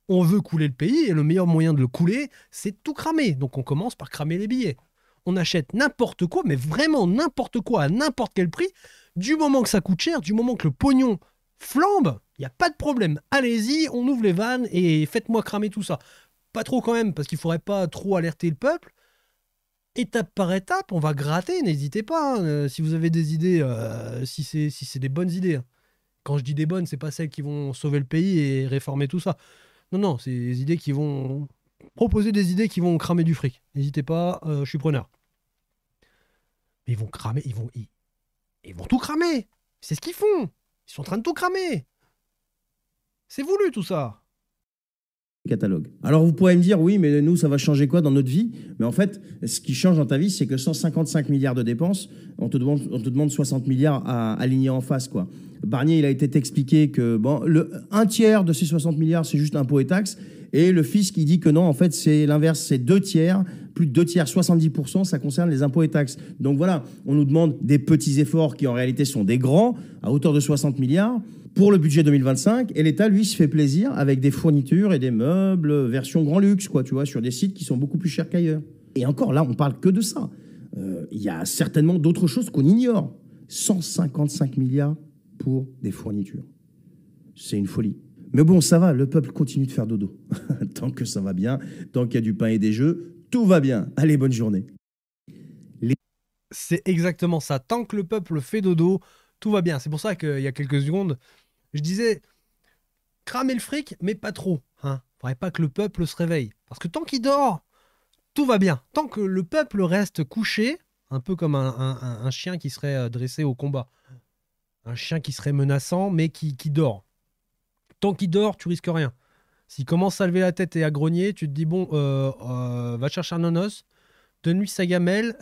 On veut couler le pays et le meilleur moyen de le couler, c'est de tout cramer. Donc on commence par cramer les billets. On achète n'importe quoi, mais vraiment n'importe quoi à n'importe quel prix. Du moment que ça coûte cher, du moment que le pognon flambe, il n'y a pas de problème. Allez-y, on ouvre les vannes et faites-moi cramer tout ça. Pas trop quand même, parce qu'il ne faudrait pas trop alerter le peuple. Étape par étape, on va gratter, n'hésitez pas, hein, si vous avez des idées, si c'est des bonnes idées, hein. Quand je dis des bonnes, c'est pas celles qui vont sauver le pays et réformer tout ça. Non, non, c'est des idées qui vont proposer des idées qui vont cramer du fric. N'hésitez pas, je suis preneur. Mais ils vont cramer, ils vont tout cramer. C'est ce qu'ils font. Ils sont en train de tout cramer. C'est voulu tout ça. Catalogue. Alors vous pourrez me dire, oui, mais nous, ça va changer quoi dans notre vie? Mais en fait, ce qui change dans ta vie, c'est que 155 milliards de dépenses, on te demande 60 milliards à aligner en face, quoi. Barnier, il a été expliqué que bon, un tiers de ces 60 milliards, c'est juste impôts et taxes. Et le fisc, il dit que non, en fait, c'est l'inverse, c'est 2 tiers, plus de 2 tiers, 70%, ça concerne les impôts et taxes. Donc voilà, on nous demande des petits efforts qui en réalité sont des grands, à hauteur de 60 milliards. Pour le budget 2025, et l'État, lui, se fait plaisir avec des fournitures et des meubles version grand luxe, quoi, tu vois, sur des sites qui sont beaucoup plus chers qu'ailleurs. Et encore, là, on parle que de ça. Il y a certainement d'autres choses qu'on ignore. 155 milliards pour des fournitures. C'est une folie. Mais bon, ça va, le peuple continue de faire dodo. Tant que ça va bien, tant qu'il y a du pain et des jeux, tout va bien. Allez, bonne journée. C'est exactement ça. Tant que le peuple fait dodo, tout va bien. C'est pour ça qu'il y a quelques secondes, je disais, cramer le fric, mais pas trop. Hein. Faudrait pas que le peuple se réveille. Parce que tant qu'il dort, tout va bien. Tant que le peuple reste couché, un peu comme un chien qui serait dressé au combat. Un chien qui serait menaçant, mais qui dort. Tant qu'il dort, tu risques rien. S'il commence à lever la tête et à grogner, tu te dis, bon, va chercher un nonos, donne-lui sa gamelle,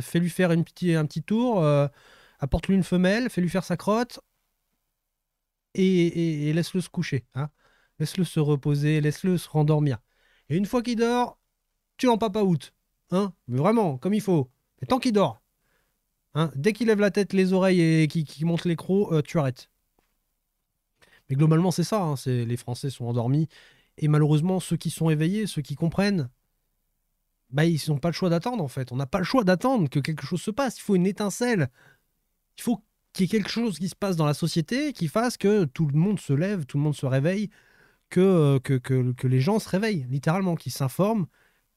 fais-lui faire un petit tour, apporte-lui une femelle, fais-lui faire sa crotte, et laisse-le se coucher. Hein. Laisse-le se reposer, laisse-le se rendormir. Et une fois qu'il dort, tu l'en papa out. Hein. Mais vraiment, comme il faut. Mais tant qu'il dort. Hein. Dès qu'il lève la tête, les oreilles et qu'il monte les crocs, tu arrêtes. Mais globalement, c'est ça. Hein. Les Français sont endormis. Et malheureusement, ceux qui sont éveillés, ceux qui comprennent, bah, ils n'ont pas le choix d'attendre, en fait. On n'a pas le choix d'attendre que quelque chose se passe. Il faut une étincelle. Il faut qu'il y ait quelque chose qui se passe dans la société qui fasse que tout le monde se lève, tout le monde se réveille, que les gens se réveillent, littéralement, qu'ils s'informent,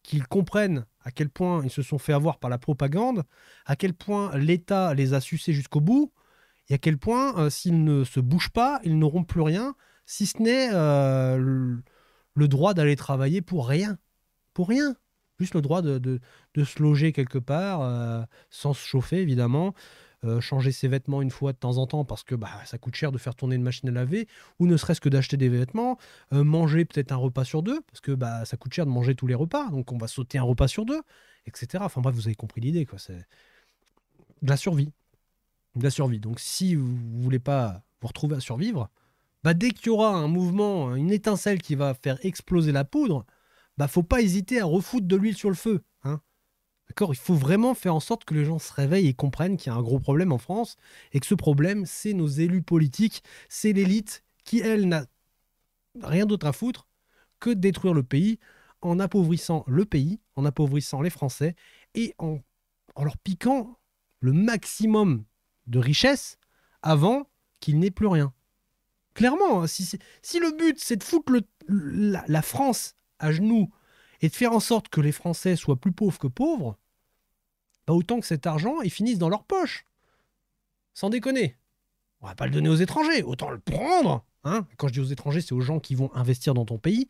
qu'ils comprennent à quel point ils se sont fait avoir par la propagande, à quel point l'État les a sucés jusqu'au bout, et à quel point, s'ils ne se bougent pas, ils n'auront plus rien, si ce n'est le droit d'aller travailler pour rien. Pour rien. Juste le droit de se loger quelque part, sans se chauffer, évidemment. Changer ses vêtements une fois de temps en temps parce que bah, ça coûte cher de faire tourner une machine à laver, ou ne serait-ce que d'acheter des vêtements, manger peut-être un repas sur deux, parce que bah, ça coûte cher de manger tous les repas, donc on va sauter un repas sur deux, etc. Enfin bref, vous avez compris l'idée, quoi. C'est de la survie. De la survie. Donc si vous ne voulez pas vous retrouver à survivre, bah, dès qu'il y aura un mouvement, une étincelle qui va faire exploser la poudre, bah, faut pas hésiter à refoutre de l'huile sur le feu. Hein. D'accord, il faut vraiment faire en sorte que les gens se réveillent et comprennent qu'il y a un gros problème en France et que ce problème, c'est nos élus politiques, c'est l'élite qui, elle, n'a rien d'autre à foutre que de détruire le pays en appauvrissant le pays, en appauvrissant les Français et en leur piquant le maximum de richesse avant qu'il n'ait plus rien. Clairement, hein, si le but, c'est de foutre la France à genoux et de faire en sorte que les Français soient plus pauvres que pauvres, bah autant que cet argent, il finisse dans leur poche. Sans déconner. On va pas le donner aux étrangers, autant le prendre. Hein. Quand je dis aux étrangers, c'est aux gens qui vont investir dans ton pays.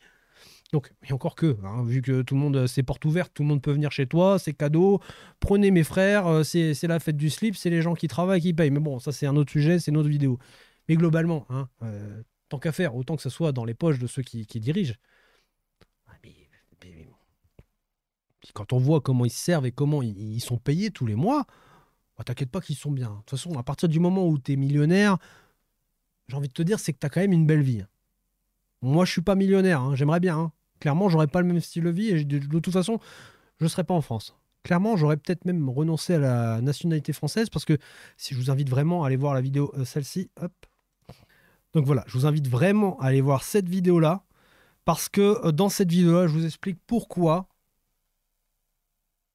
Donc, et encore que, hein, vu que tout le monde, c'est porte ouverte, tout le monde peut venir chez toi, c'est cadeau. Prenez mes frères, c'est la fête du slip, c'est les gens qui travaillent qui payent. Mais bon, ça c'est un autre sujet, c'est une autre vidéo. Mais globalement, hein, tant qu'à faire, autant que ce soit dans les poches de ceux qui dirigent. Ah, mais quand on voit comment ils se servent et comment ils sont payés tous les mois, bah, t'inquiète pas qu'ils sont bien. De toute façon, à partir du moment où t'es millionnaire, j'ai envie de te dire, c'est que t'as quand même une belle vie. Moi, je suis pas millionnaire, hein, j'aimerais bien. Hein. Clairement, j'aurais pas le même style de vie et de toute façon, je serais pas en France. Clairement, j'aurais peut-être même renoncé à la nationalité française parce que si je vous invite vraiment à aller voir la vidéo, celle-ci, hop. Donc voilà, je vous invite vraiment à aller voir cette vidéo-là parce que dans cette vidéo-là, je vous explique pourquoi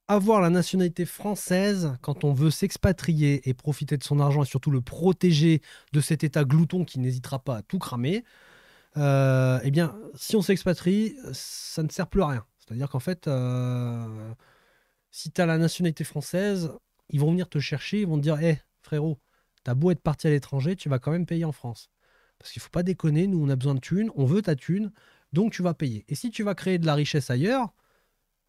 avoir la nationalité française quand on veut s'expatrier et profiter de son argent et surtout le protéger de cet état glouton qui n'hésitera pas à tout cramer. Eh bien, si on s'expatrie, ça ne sert plus à rien. C'est-à-dire qu'en fait, si tu as la nationalité française, ils vont venir te chercher, ils vont te dire, hé, frérot, t'as beau être parti à l'étranger, tu vas quand même payer en France. Parce qu'il ne faut pas déconner, nous, on a besoin de thunes, on veut ta thune, donc tu vas payer. Et si tu vas créer de la richesse ailleurs,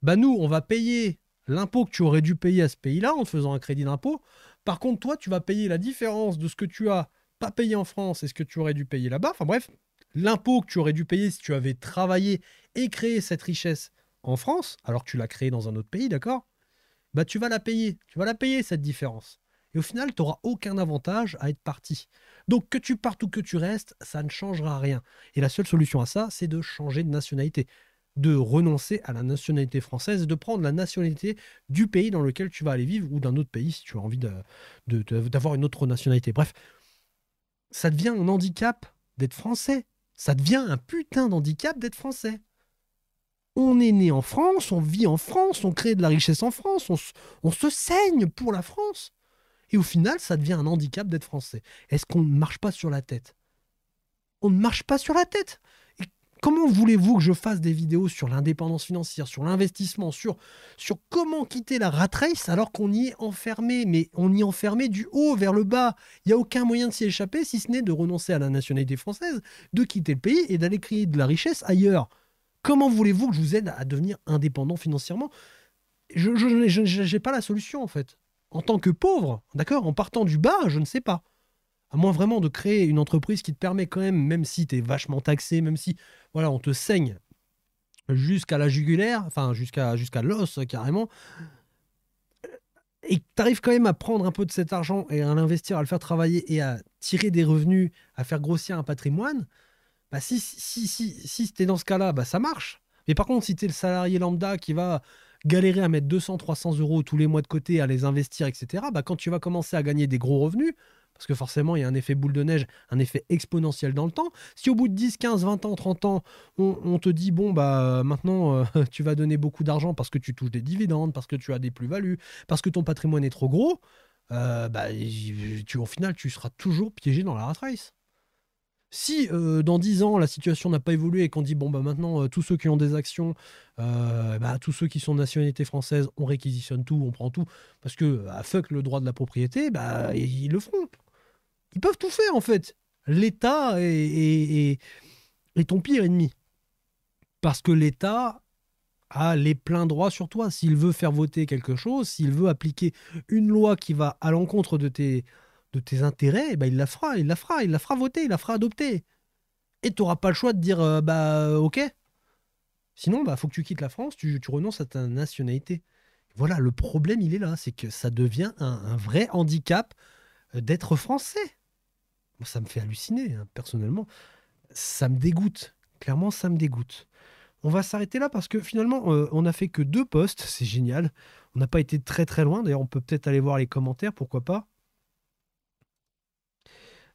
bah nous, on va payer l'impôt que tu aurais dû payer à ce pays-là en te faisant un crédit d'impôt. Par contre, toi, tu vas payer la différence de ce que tu as pas payé en France et ce que tu aurais dû payer là-bas. Enfin bref, l'impôt que tu aurais dû payer si tu avais travaillé et créé cette richesse en France, alors que tu l'as créée dans un autre pays, d'accord? Bah tu vas la payer. Tu vas la payer, cette différence. Et au final, tu n'auras aucun avantage à être parti. Donc que tu partes ou que tu restes, ça ne changera rien. Et la seule solution à ça, c'est de changer de nationalité, de renoncer à la nationalité française et de prendre la nationalité du pays dans lequel tu vas aller vivre ou d'un autre pays si tu as envie d'avoir une autre nationalité. Bref, ça devient un handicap d'être français. Ça devient un putain d'handicap d'être français. On est né en France, on vit en France, on crée de la richesse en France, on se saigne pour la France. Et au final, ça devient un handicap d'être français. Est-ce qu'on ne marche pas sur la tête? On ne marche pas sur la tête. Et comment voulez-vous que je fasse des vidéos sur l'indépendance financière, sur l'investissement, sur comment quitter la rat race alors qu'on y est enfermé? Mais on y est enfermé du haut vers le bas. Il n'y a aucun moyen de s'y échapper si ce n'est de renoncer à la nationalité française, de quitter le pays et d'aller créer de la richesse ailleurs. Comment voulez-vous que je vous aide à devenir indépendant financièrement? Je n'ai pas la solution en fait. En tant que pauvre, d'accord, en partant du bas, je ne sais pas. À moins vraiment de créer une entreprise qui te permet quand même si tu es vachement taxé, même si voilà, on te saigne jusqu'à la jugulaire, enfin jusqu'à l'os carrément, et que tu arrives quand même à prendre un peu de cet argent et à l'investir, à le faire travailler et à tirer des revenus, à faire grossir un patrimoine, bah si tu es dans ce cas-là, bah ça marche. Mais par contre, si tu es le salarié lambda qui va galérer à mettre 200, 300 euros tous les mois de côté, à les investir, etc., bah quand tu vas commencer à gagner des gros revenus, parce que forcément, il y a un effet boule de neige, un effet exponentiel dans le temps. Si au bout de 10, 15, 20 ans, 30 ans, on te dit, bon, bah maintenant, tu vas donner beaucoup d'argent parce que tu touches des dividendes, parce que tu as des plus-values, parce que ton patrimoine est trop gros, bah, au final, tu seras toujours piégé dans la rat race. Si dans 10 ans, la situation n'a pas évolué et qu'on dit, bon, bah maintenant, tous ceux qui ont des actions, bah, tous ceux qui sont de nationalité française, on réquisitionne tout, on prend tout, parce que fuck le droit de la propriété, bah, ils le feront. Ils peuvent tout faire, en fait. L'État est ton pire ennemi. Parce que l'État a les pleins droits sur toi. S'il veut faire voter quelque chose, s'il veut appliquer une loi qui va à l'encontre de tes intérêts, eh ben il la fera, il la fera voter, il la fera adopter. Et tu n'auras pas le choix de dire bah ok. Sinon, bah faut que tu quittes la France, tu renonces à ta nationalité. Voilà, le problème, il est là, c'est que ça devient un vrai handicap d'être français. Moi, ça me fait halluciner, hein, personnellement. Ça me dégoûte. Clairement, ça me dégoûte. On va s'arrêter là parce que finalement, on n'a fait que 2 posts. C'est génial. On n'a pas été très très loin. D'ailleurs, on peut peut-être aller voir les commentaires, pourquoi pas.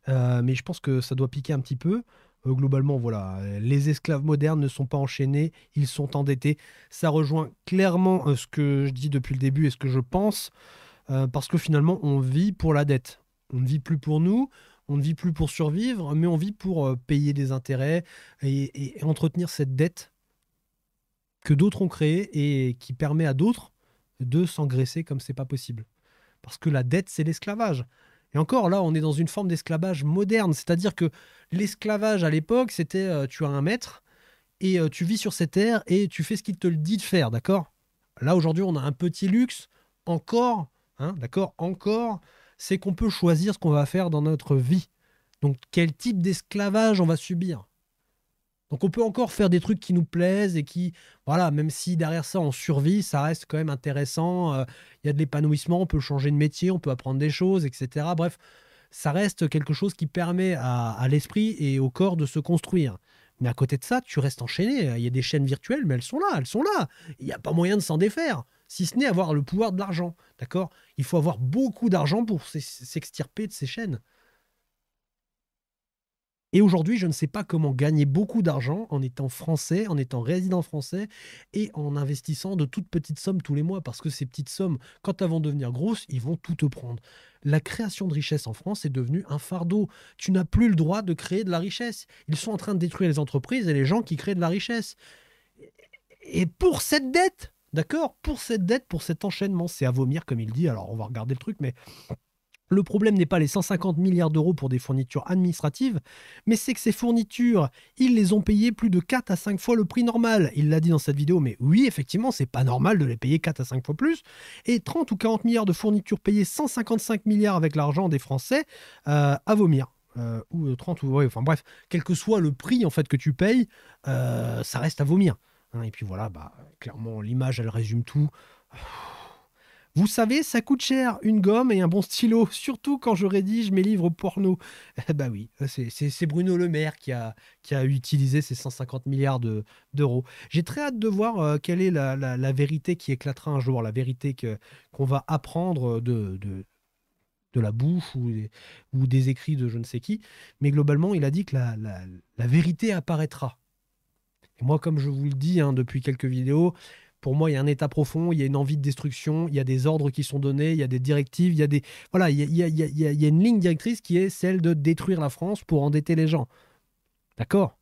Mais je pense que ça doit piquer un petit peu. Globalement, voilà, les esclaves modernes ne sont pas enchaînés, ils sont endettés. Ça rejoint clairement ce que je dis depuis le début et ce que je pense, parce que finalement, on vit pour la dette. On ne vit plus pour nous, On ne vit plus pour survivre, mais on vit pour payer des intérêts et entretenir cette dette que d'autres ont créée et qui permet à d'autres de s'engraisser comme c'est pas possible. Parce que la dette, c'est l'esclavage. Et encore, là, on est dans une forme d'esclavage moderne. C'est-à-dire que l'esclavage, à l'époque, c'était tu as un maître et tu vis sur cette terre et tu fais ce qu'il te le dit de faire, d'accord? Là, aujourd'hui, on a un petit luxe, encore, hein, d'accord? Encore, c'est qu'on peut choisir ce qu'on va faire dans notre vie. Donc, quel type d'esclavage on va subir? Donc on peut encore faire des trucs qui nous plaisent et qui, voilà, même si derrière ça on survit, ça reste quand même intéressant. Il y a de l'épanouissement, on peut changer de métier, on peut apprendre des choses, etc. Bref, ça reste quelque chose qui permet à l'esprit et au corps de se construire. Mais à côté de ça, tu restes enchaîné. Il y a des chaînes virtuelles, mais elles sont là, elles sont là. Il n'y a pas moyen de s'en défaire, si ce n'est avoir le pouvoir de l'argent. D'accord? Il faut avoir beaucoup d'argent pour s'extirper de ces chaînes. Et aujourd'hui, je ne sais pas comment gagner beaucoup d'argent en étant français, en étant résident français et en investissant de toutes petites sommes tous les mois. Parce que ces petites sommes, quand elles vont devenir grosses, ils vont tout te prendre. La création de richesse en France est devenue un fardeau. Tu n'as plus le droit de créer de la richesse. Ils sont en train de détruire les entreprises et les gens qui créent de la richesse. Et pour cette dette, d'accord? Pour cette dette, pour cet enchaînement, c'est à vomir, comme il dit. Alors, on va regarder le truc, mais le problème n'est pas les 150 milliards d'euros pour des fournitures administratives, mais c'est que ces fournitures, ils les ont payées plus de 4 à 5 fois le prix normal. Il l'a dit dans cette vidéo, mais oui, effectivement, c'est pas normal de les payer 4 à 5 fois plus. Et 30 ou 40 milliards de fournitures payées 155 milliards avec l'argent des Français, à vomir. Ou 30, ou ouais, enfin bref, quel que soit le prix en fait que tu payes, ça reste à vomir. Hein, et puis voilà, bah, clairement, l'image, elle résume tout. Vous savez, ça coûte cher, une gomme et un bon stylo, surtout quand je rédige mes livres porno. Bah oui, c'est Bruno Le Maire qui a utilisé ces 150 milliards d'euros. J'ai très hâte de voir quelle est la vérité qui éclatera un jour, la vérité qu'on va apprendre de la bouche ou des écrits de je ne sais qui. Mais globalement, il a dit que la vérité apparaîtra. Et moi, comme je vous le dis hein, depuis quelques vidéos, pour moi, il y a un état profond, il y a une envie de destruction, il y a des ordres qui sont donnés, il y a des directives, il y a des... Voilà, il y a une ligne directrice qui est celle de détruire la France pour endetter les gens. D'accord?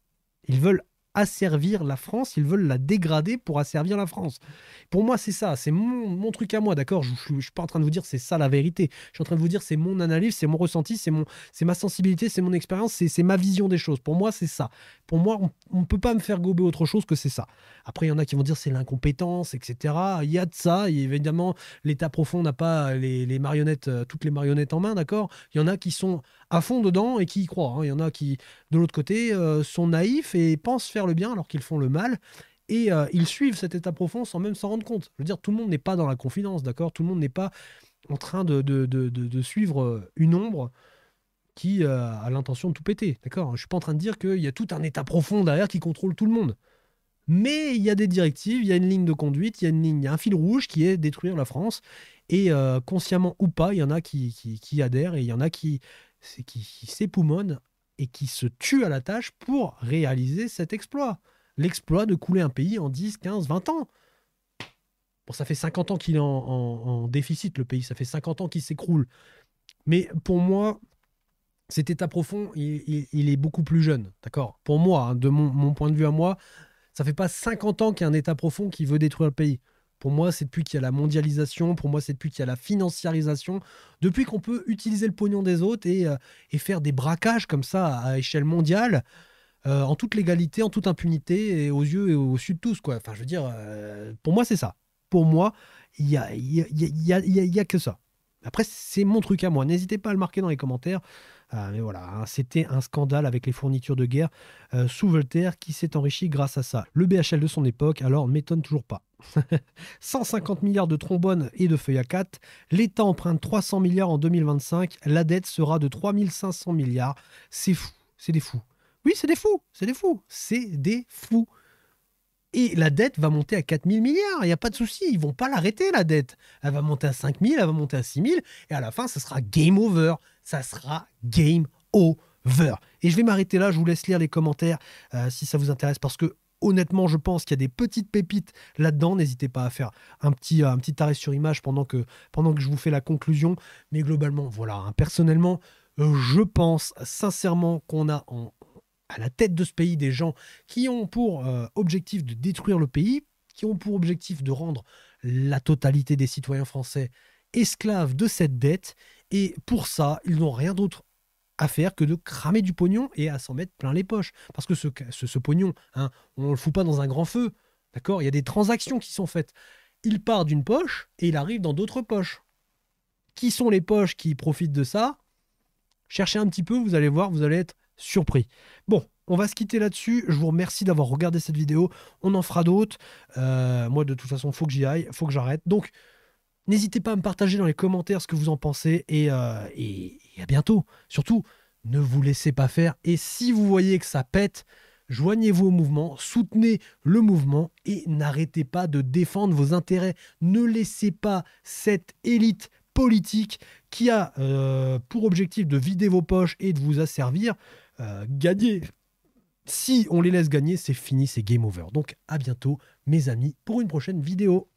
Ils veulent asservir la France, ils veulent la dégrader pour asservir la France. Pour moi, c'est ça, c'est mon truc à moi, d'accord? Je ne suis pas en train de vous dire c'est ça la vérité. Je suis en train de vous dire c'est mon analyse, c'est mon ressenti, c'est ma sensibilité, c'est mon expérience, c'est ma vision des choses. Pour moi, c'est ça. Pour moi, on ne peut pas me faire gober autre chose que c'est ça. Après, il y en a qui vont dire c'est l'incompétence, etc. Il y a de ça. Et évidemment, l'État profond n'a pas les marionnettes, toutes les marionnettes en main, d'accord? Il y en a qui sont à fond dedans et qui y croient. Hein. Il y en a qui, de l'autre côté, sont naïfs et pensent faire le bien alors qu'ils font le mal. Et ils suivent cet état profond sans même s'en rendre compte. Je veux dire, tout le monde n'est pas dans la confidence, d'accord? Tout le monde n'est pas en train de suivre une ombre qui a l'intention de tout péter, d'accord? Je ne suis pas en train de dire qu'il y a tout un état profond derrière qui contrôle tout le monde. Mais il y a des directives, il y a une ligne de conduite, il y a un fil rouge qui est détruire la France. Et consciemment ou pas, il y en a qui adhèrent et il y en a qui s'époumonnent et qui se tuent à la tâche pour réaliser cet exploit. L'exploit de couler un pays en 10, 15, 20 ans. Bon, ça fait 50 ans qu'il est en déficit, le pays. Ça fait 50 ans qu'il s'écroule. Mais pour moi, cet état profond, il est beaucoup plus jeune. D'accord? Pour moi, hein, de mon point de vue à moi, ça fait pas 50 ans qu'il y a un état profond qui veut détruire le pays. Pour moi, c'est depuis qu'il y a la mondialisation, pour moi, c'est depuis qu'il y a la financiarisation, depuis qu'on peut utiliser le pognon des autres et faire des braquages comme ça à échelle mondiale, en toute légalité, en toute impunité, et aux yeux et au su de tous, quoi. Enfin, je veux dire, pour moi, c'est ça. Pour moi, il y a, il y a, il y a, il y a- il y a que ça. Après, c'est mon truc à moi. N'hésitez pas à le marquer dans les commentaires. Mais voilà, hein, c'était un scandale avec les fournitures de guerre sous Voltaire qui s'est enrichi grâce à ça. Le BHL de son époque, alors, m'étonne toujours pas. 150 milliards de trombones et de feuilles à 4. L'État emprunte 300 milliards en 2025. La dette sera de 3500 milliards. C'est fou. C'est des fous. Oui, c'est des fous. C'est des fous. C'est des fous. Et la dette va monter à 4000 milliards. Il n'y a pas de souci. Ils vont pas l'arrêter, la dette. Elle va monter à 5000, elle va monter à 6000. Et à la fin, ça sera game over. Ça sera game over. Et je vais m'arrêter là. Je vous laisse lire les commentaires si ça vous intéresse. Parce que honnêtement, je pense qu'il y a des petites pépites là-dedans. N'hésitez pas à faire un petit arrêt sur image pendant que je vous fais la conclusion. Mais globalement, voilà. Hein, personnellement, Je pense sincèrement qu'on a à la tête de ce pays des gens qui ont pour objectif de détruire le pays, qui ont pour objectif de rendre la totalité des citoyens français esclaves de cette dette. Et pour ça, ils n'ont rien d'autre à faire que de cramer du pognon et à s'en mettre plein les poches. Parce que ce pognon, hein, on ne le fout pas dans un grand feu. D'accord? Il y a des transactions qui sont faites. Il part d'une poche et il arrive dans d'autres poches. Qui sont les poches qui profitent de ça? Cherchez un petit peu, vous allez voir, vous allez être surpris. Bon, on va se quitter là-dessus. Je vous remercie d'avoir regardé cette vidéo. On en fera d'autres. Moi, de toute façon, il faut que j'y aille, il faut que j'arrête. Donc, n'hésitez pas à me partager dans les commentaires ce que vous en pensez et à bientôt. Surtout, ne vous laissez pas faire. Et si vous voyez que ça pète, joignez-vous au mouvement, soutenez le mouvement et n'arrêtez pas de défendre vos intérêts. Ne laissez pas cette élite politique qui a pour objectif de vider vos poches et de vous asservir gagner. Si on les laisse gagner, c'est fini, c'est game over. Donc à bientôt mes amis pour une prochaine vidéo.